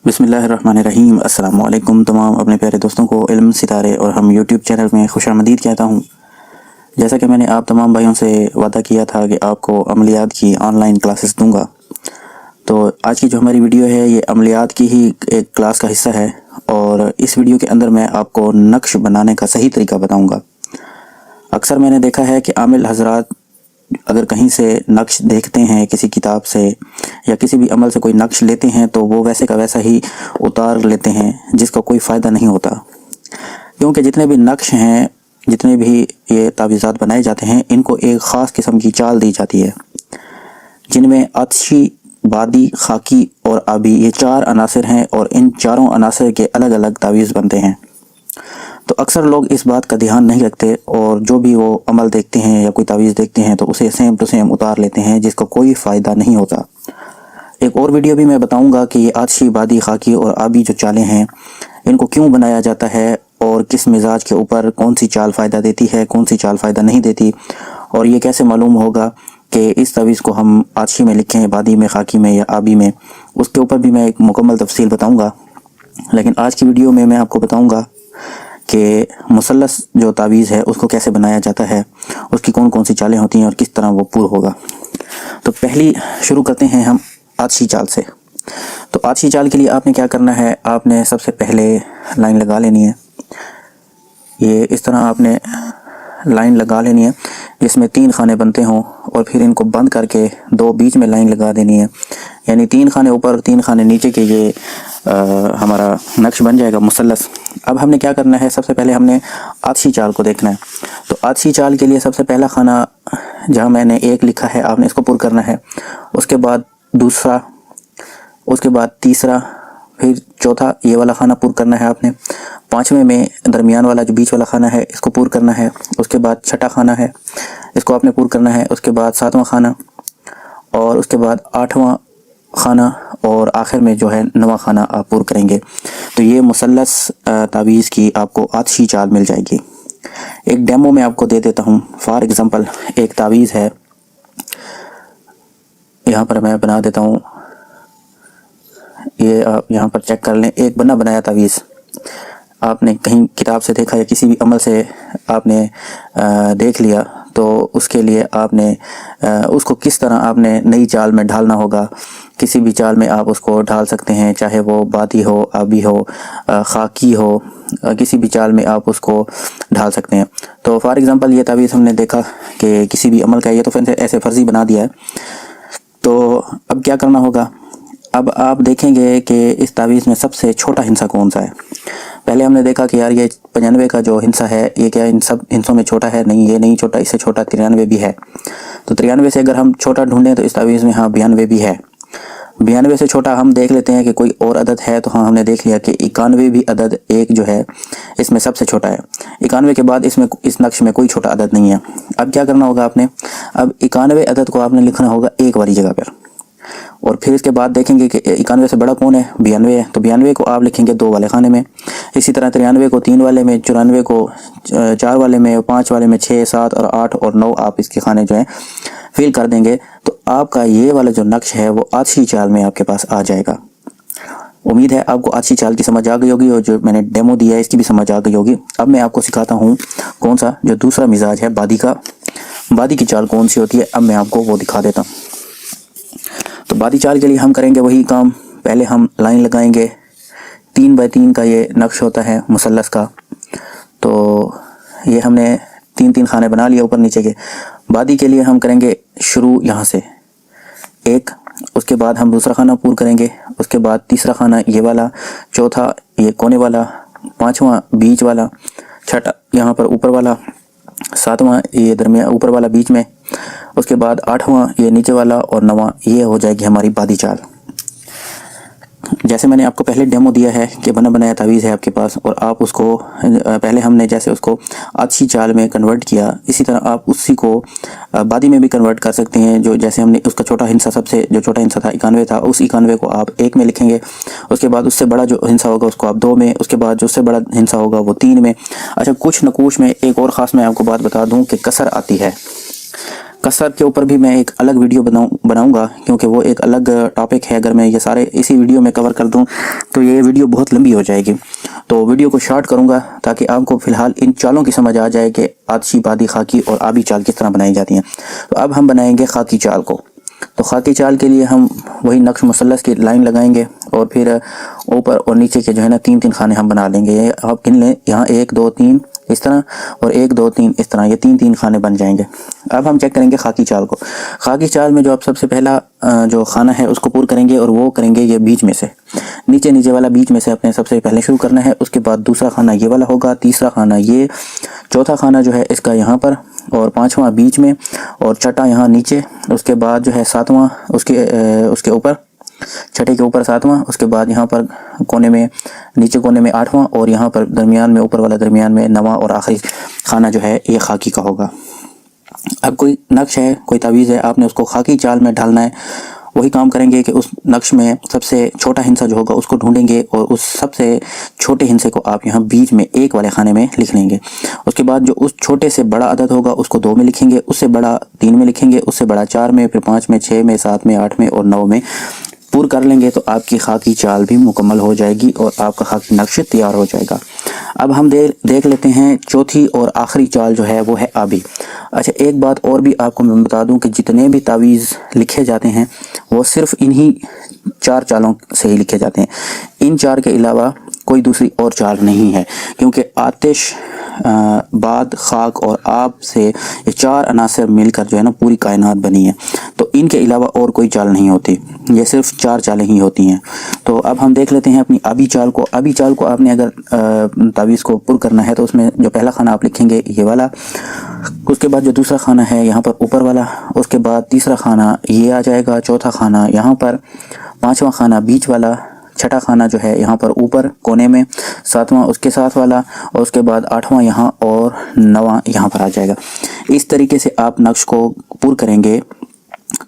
बिस्मिल्लाहिर्रहमानिर्रहीम। अस्सलाम वालेकुम तमाम अपने प्यारे दोस्तों को इल्म सितारे और हम यूट्यूब चैनल में खुशामदीद कहता हूँ। जैसा कि मैंने आप तमाम भाइयों से वादा किया था कि आपको अमलियात की ऑनलाइन क्लासेस दूंगा, तो आज की जो हमारी वीडियो है ये अमलियात की ही एक क्लास का हिस्सा है। और इस वीडियो के अंदर मैं आपको नक्श बनाने का सही तरीका बताऊँगा। अक्सर मैंने देखा है कि आमिल हजरात अगर कहीं से नक्श देखते हैं, किसी किताब से या किसी भी अमल से कोई नक्श लेते हैं, तो वो वैसे का वैसा ही उतार लेते हैं, जिसका कोई फ़ायदा नहीं होता। क्योंकि जितने भी नक्श हैं, जितने भी ये तावीज़ात बनाए जाते हैं, इनको एक ख़ास किस्म की चाल दी जाती है, जिनमें आतिशी, बादी, खाकी और आबी ये चार अनासर हैं और इन चारों अनासर के अलग अलग तावीज़ बनते हैं। तो अक्सर लोग इस बात का ध्यान नहीं रखते और जो भी वो अमल देखते हैं या कोई तावीज़ देखते हैं तो उसे सेम टू सेम उतार लेते हैं, जिसका कोई फ़ायदा नहीं होता। एक और वीडियो भी मैं बताऊंगा कि ये आतिशी, बादी, खाकी और आबी जो चालें हैं, इनको क्यों बनाया जाता है और किस मिजाज के ऊपर कौन सी चाल फ़ायदा देती है, कौन सी चाल फ़ायदा नहीं देती, और ये कैसे मालूम होगा कि इस तावीज़ को हम आतिशी में लिखें, बादी में, खाकी में या आबी में। उसके ऊपर भी मैं एक मुकम्मल तफसील बताऊँगा। लेकिन आज की वीडियो में मैं आपको बताऊँगा कि मुसल्लस जो तावीज़ है उसको कैसे बनाया जाता है, उसकी कौन कौन सी चालें होती हैं और किस तरह वो पूरा होगा। तो पहली शुरू करते हैं हम आतिशी चाल से। तो आतिशी चाल के लिए आपने क्या करना है, आपने सबसे पहले लाइन लगा लेनी है। ये इस तरह आपने लाइन लगा लेनी है जिसमें 3 खाने बनते हों, और फिर इनको बंद करके 2 बीच में लाइन लगा देनी है। यानी 3 खाने ऊपर 3 खाने नीचे के ये हमारा नक्श बन जाएगा मुसल्लस। अब हमने क्या करना है, सबसे पहले हमने आतिशी चाल को देखना है। तो आतिशी चाल के लिए सबसे पहला खाना जहाँ मैंने 1 लिखा है, आपने इसको पुर करना है। उसके बाद दूसरा, उसके बाद तीसरा, फिर चौथा ये वाला खाना पूर करना है आपने। 5वें में दरमियान वाला जो बीच वाला खाना है इसको पूर करना है। उसके बाद छठा खाना है, इसको आपने पूर करना है। उसके बाद 7वां खाना, और उसके बाद 8वां खाना, और आखिर में जो है 9वां खाना आप पूर करेंगे। तो ये मुसल्लस तावीज़ की आपको आतिशी चाल मिल जाएगी। एक डेमो में आपको दे देता हूँ। फॉर एग्ज़ाम्पल एक तावीज़ है, यहाँ पर मैं बना देता हूँ। ये आप यहाँ पर चेक कर लें। एक बना बनाया तावीज़ आपने कहीं किताब से देखा या किसी भी अमल से आपने देख लिया, तो उसके लिए आपने उसको किस तरह आपने नई चाल में ढालना होगा। किसी भी चाल में आप उसको ढाल सकते हैं, चाहे वो बादी हो, आबी हो, खाकी हो, किसी भी चाल में आप उसको ढाल सकते हैं। तो फॉर एग्ज़ाम्पल ये तावीज़ हमने देखा कि किसी भी अमल का ये तो फिर ऐसे फ़र्ज़ी बना दिया है। तो अब क्या करना होगा, अब आप देखेंगे कि इस तावीज़ में सबसे छोटा हिस्सा कौन सा है। पहले हमने देखा कि यार ये 95 का जो हिस्सा है ये क्या इन सब हिस्सों में छोटा है, नहीं ये नहीं छोटा, इससे छोटा 93 भी है। तो 93 से अगर हम छोटा ढूंढें तो इस तावीज़ में हाँ 92 भी है। 92 से छोटा हम देख लेते हैं कि कोई और अदद है, तो हाँ हमने देख लिया कि 91 भी अदद एक जो है इसमें सबसे छोटा है। 91 के बाद इसमें इस नक्श में कोई छोटा अदद नहीं है। अब क्या करना होगा आपने, अब 91 अदद को आपने लिखना होगा एक वाली जगह पर, और फिर इसके बाद देखेंगे कि 91 से बड़ा कौन है, 92 है। तो 92 को आप लिखेंगे 2 वाले खाने में। इसी तरह 93 को 3 वाले में, 94 को 4 वाले में, 5 वाले में, 6, 7 और 8 और 9 आप इसके खाने जो हैं फिल कर देंगे। तो आपका ये वाला जो नक्श है वो आतिशी चाल में आपके पास आ जाएगा। उम्मीद है आपको आतिशी चाल की समझ आ गई होगी और जो मैंने डेमो दिया है इसकी भी समझ आ गई होगी। अब मैं आपको सिखाता हूँ कौन सा जो दूसरा मिजाज है बादी का, बादी की चाल कौन सी होती है, अब मैं आपको वो दिखा देता हूँ। तो बादी चाल के लिए हम करेंगे वही काम। पहले हम लाइन लगाएंगे, 3 बाय 3 का ये नक्श होता है मुसल्लस का। तो ये हमने 3-3 खाने बना लिए ऊपर नीचे के। बादी के लिए हम करेंगे शुरू यहाँ से 1, उसके बाद हम दूसरा खाना पूरा करेंगे, उसके बाद तीसरा खाना ये वाला, चौथा ये कोने वाला, 5वां बीच वाला, छठा यहाँ पर ऊपर वाला, 7वां ये दरमियान ऊपर वाला बीच में, उसके बाद 8वां ये नीचे वाला, और 9वां ये हो जाएगी हमारी बादी चाल। जैसे मैंने आपको पहले डेमो दिया है कि बना बनाया तावीज़ है आपके पास, और आप उसको पहले हमने जैसे उसको आतिशी चाल में कन्वर्ट किया, इसी तरह आप उसी को बादी में भी कन्वर्ट कर सकते हैं। जो जैसे हमने उसका छोटा हिस्सा, सबसे जो छोटा हिस्सा था 91 था, उस 91 को आप 1 में लिखेंगे। उसके बाद उससे बड़ा जो हिस्सा होगा उसको आप 2 में, उसके बाद जो उससे बड़ा हिस्सा होगा वो 3 में। अच्छा, कुछ नकूश में एक और ख़ास मैं आपको बात बता दूँ कि कसर आती है। कसरत के ऊपर भी मैं एक अलग वीडियो बनाऊंगा क्योंकि वो एक अलग टॉपिक है। अगर मैं ये सारे इसी वीडियो में कवर कर दूं तो ये वीडियो बहुत लंबी हो जाएगी, तो वीडियो को शॉर्ट करूंगा ताकि आपको फ़िलहाल इन चालों की समझ आ जाए कि आतिशी, बादी, खाकी और आबी चाल किस तरह बनाई जाती हैं। तो अब हम बनाएंगे खाकी चाल को। तो खाकी चाल के लिए हम वही नक्श मुसल्लस की लाइन लगाएंगे और फिर ऊपर और नीचे के जो है ना 3-3 खाने हम बना लेंगे। ये आप गिन लें, यहाँ 1 2 3 इस तरह और 1 2 3 इस तरह, ये 3-3 खाने बन जाएंगे। अब हम चेक करेंगे खाकी चाल को। खाकी चाल में जो आप सबसे पहला जो खाना है उसको पूरा करेंगे और वो करेंगे ये बीच में से, नीचे वाला बीच में से अपने सबसे पहले शुरू करना है। उसके बाद दूसरा खाना ये वाला होगा, तीसरा खाना ये, चौथा खाना जो है इसका यहाँ पर, और पांचवा बीच में, और छठा यहाँ नीचे। उसके बाद जो है सातवां उसके ऊपर, छठे के ऊपर सातवां। उसके बाद यहाँ पर कोने में, नीचे कोने में आठवां, और यहाँ पर दरमियान में, ऊपर वाला दरमियान में नवां, और आखिरी खाना जो है ये खाकी का होगा। अब कोई नक्श है, कोई तावीज़ है, आपने उसको खाकी चाल में ढालना है। वही काम करेंगे कि उस नक्श में सबसे छोटा हिस्सा जो होगा उसको ढूंढेंगे और उस सबसे छोटे हिस्से को आप यहाँ बीच में 1 वाले खाने में लिख लेंगे। उसके बाद जो उस छोटे से बड़ा अदद होगा उसको 2 में लिखेंगे, उससे बड़ा 3 में लिखेंगे, उससे बड़ा 4 में, फिर 5 में, 6 में, 7 में, 8 में और 9 में पूरा कर लेंगे तो आपकी खाकी चाल भी मुकम्मल हो जाएगी और आपका खाकी नक्श तैयार हो जाएगा। अब हम देख लेते हैं चौथी और आखिरी चाल जो है वो है आबी। अच्छा, एक बात और भी आपको मैं बता दूं कि जितने भी तावीज़ लिखे जाते हैं वो सिर्फ इन्हीं 4 चालों से ही लिखे जाते हैं। इन 4 के अलावा कोई दूसरी और चाल नहीं है, क्योंकि आतिश, बाद, खाक और आब से ये 4 अनासर मिलकर जो है ना पूरी कायनात बनी है। तो इनके अलावा और कोई चाल नहीं होती, ये सिर्फ 4 चालें ही होती हैं। तो अब हम देख लेते हैं अपनी आबी चाल को। आबी चाल को आपने अगर तावीज़ को पुर करना है तो उसमें जो पहला खाना आप लिखेंगे ये वाला, उसके बाद जो दूसरा खाना है यहाँ पर ऊपर वाला, उसके बाद तीसरा खाना ये आ जाएगा, चौथा खाना यहाँ पर, पांचवा खाना बीच वाला, छठा खाना जो है यहाँ पर ऊपर कोने में, सातवां उसके साथ वाला, और उसके बाद आठवां यहाँ और नवां यहाँ पर आ जाएगा। इस तरीके से आप नक्श को पूरा करेंगे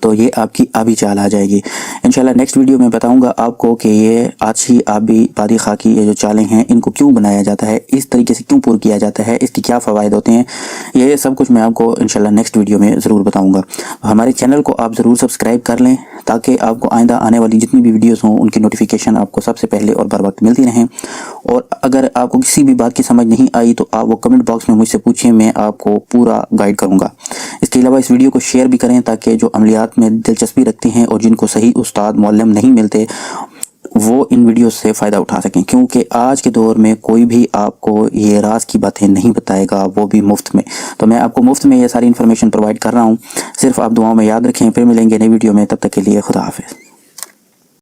तो ये आपकी आबी चाल आ जाएगी। इंशाल्लाह नेक्स्ट वीडियो में बताऊंगा आपको कि ये आतिशी, आबी, बादी, खाकी ये जो चालें हैं इनको क्यों बनाया जाता है, इस तरीके से क्यों पूरा किया जाता है, इसके क्या फ़वाइद होते हैं, ये सब कुछ मैं आपको इंशाल्लाह नेक्स्ट वीडियो में ज़रूर बताऊंगा। हमारे चैनल को आप ज़रूर सब्सक्राइब कर लें ताकि आपको आइंदा आने वाली जितनी भी वीडियोज़ हों उनकी नोटिफिकेशन आपको सबसे पहले और बर वक्त मिलती रहें। और अगर आपको किसी भी बात की समझ नहीं आई तो आप वो कमेंट बॉक्स में मुझसे पूछें, मैं आपको पूरा गाइड करूँगा। इसके अलावा इस वीडियो को शेयर भी करें ताकि जो अमलियात में दिलचस्पी रखते हैं और जिनको सही उस्ताद मौलम नहीं मिलते वो इन वीडियो से फ़ायदा उठा सकें, क्योंकि आज के दौर में कोई भी आपको ये राज की बातें नहीं बताएगा, वो भी मुफ्त में। तो मैं आपको मुफ्त में ये सारी इन्फॉर्मेशन प्रोवाइड कर रहा हूँ, सिर्फ आप दुआओं में याद रखें। फिर मिलेंगे नई वीडियो में, तब तक के लिए खुदा हाफिज़।